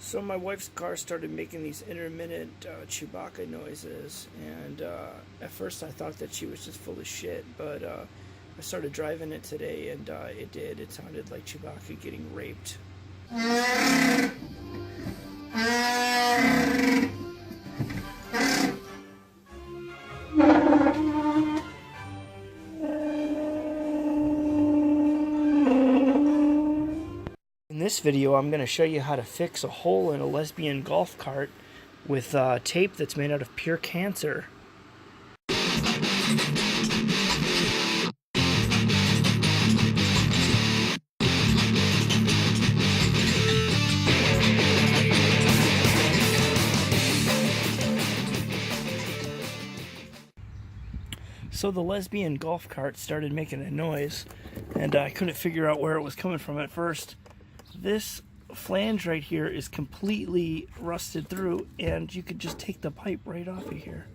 So my wife's car started making these intermittent Chewbacca noises, and at first I thought that she was just full of shit, but I started driving it today, and it did. It sounded like Chewbacca getting raped. In this video, I'm going to show you how to fix a hole in a lesbian golf cart with tape that's made out of pure cancer. So the lesbian golf cart started making a noise, and I couldn't figure out where it was coming from at first. This flange right here is completely rusted through, and you could just take the pipe right off of here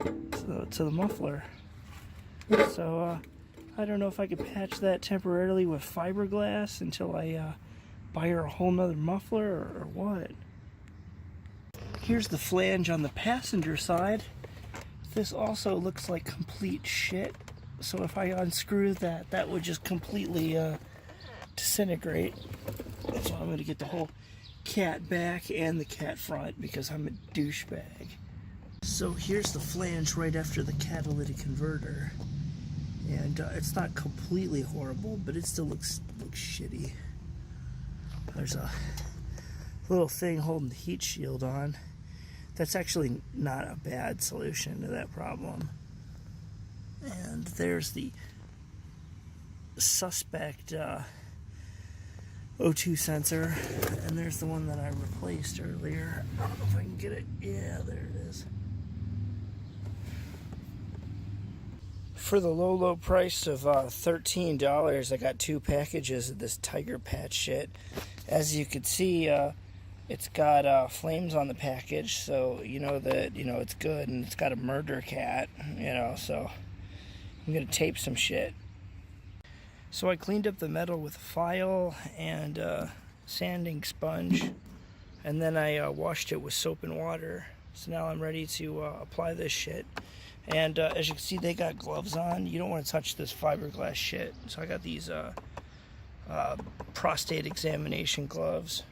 to the muffler. So I don't know if I could patch that temporarily with fiberglass until I buy her a whole nother muffler or what. Here's the flange on the passenger side. This also looks like complete shit, so if I unscrew that, that would just completely disintegrate. So I'm going to get the whole cat back and the cat front because I'm a douchebag. So here's the flange right after the catalytic converter, and it's not completely horrible, but it still looks shitty. There's a little thing holding the heat shield on. That's actually not a bad solution to that problem. And there's the suspect O2 sensor, and there's the one that I replaced earlier. I don't know if I can get it. Yeah, there it is. For the low price of $13, I got 2 packages of this tiger patch shit. As you can see, it's got flames on the package, so you know that it's good, and it's got a murder cat, so I'm gonna tape some shit. So I cleaned up the metal with a file and sanding sponge, and then I washed it with soap and water. So now I'm ready to apply this shit. And as you can see, they got gloves on. You don't want to touch this fiberglass shit. So I got these prostate examination gloves.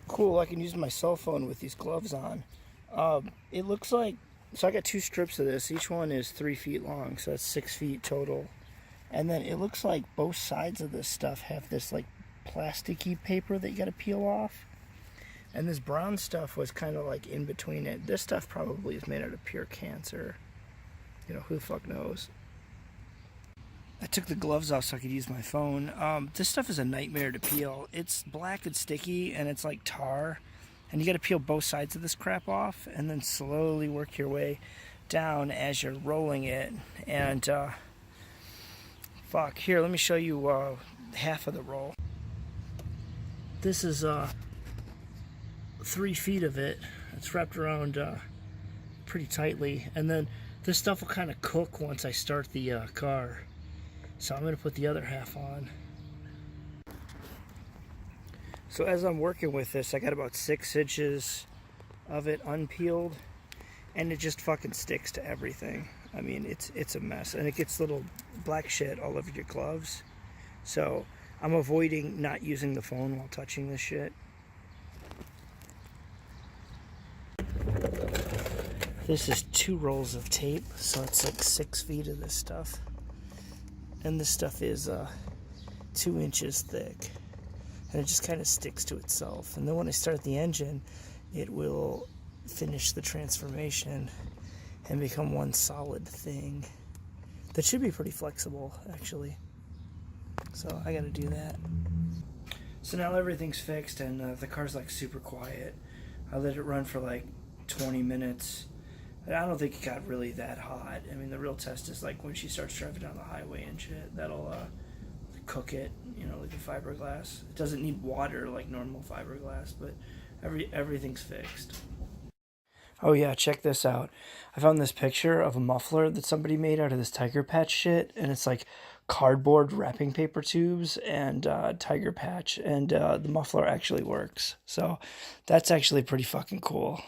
Cool, I can use my cell phone with these gloves on. It looks like, so I got 2 strips of this. Each one is 3 feet long, so that's 6 feet total. And then it looks like both sides of this stuff have this like plasticky paper that you gotta peel off. And this brown stuff was kind of like in between it. This stuff probably is made out of pure cancer. Who the fuck knows? I took the gloves off so I could use my phone. This stuff is a nightmare to peel. It's black and sticky, and it's like tar. And you got to peel both sides of this crap off, and then slowly work your way down as you're rolling it. And fuck, here, let me show you half of the roll. This is 3 feet of it. It's wrapped around pretty tightly, and then this stuff will kind of cook once I start the car. So I'm going to put the other half on. So as I'm working with this, I got about 6 inches of it unpeeled, and it just fucking sticks to everything. I mean, it's a mess, and it gets little black shit all over your gloves. So I'm avoiding not using the phone while touching this shit. This is 2 rolls of tape, so it's like 6 feet of this stuff. And this stuff is 2 inches thick, and it just kind of sticks to itself. And then when I start the engine, it will finish the transformation and become one solid thing that should be pretty flexible, actually. So I gotta do that. So now everything's fixed, and the car's like super quiet. I let it run for like 20 minutes. I don't think it got really that hot. I mean, the real test is like when she starts driving down the highway and shit. That'll cook it, like the fiberglass. It doesn't need water like normal fiberglass, but everything's fixed. Oh yeah, check this out. I found this picture of a muffler that somebody made out of this tiger patch shit, and it's like cardboard wrapping paper tubes and tiger patch, and the muffler actually works. So that's actually pretty fucking cool.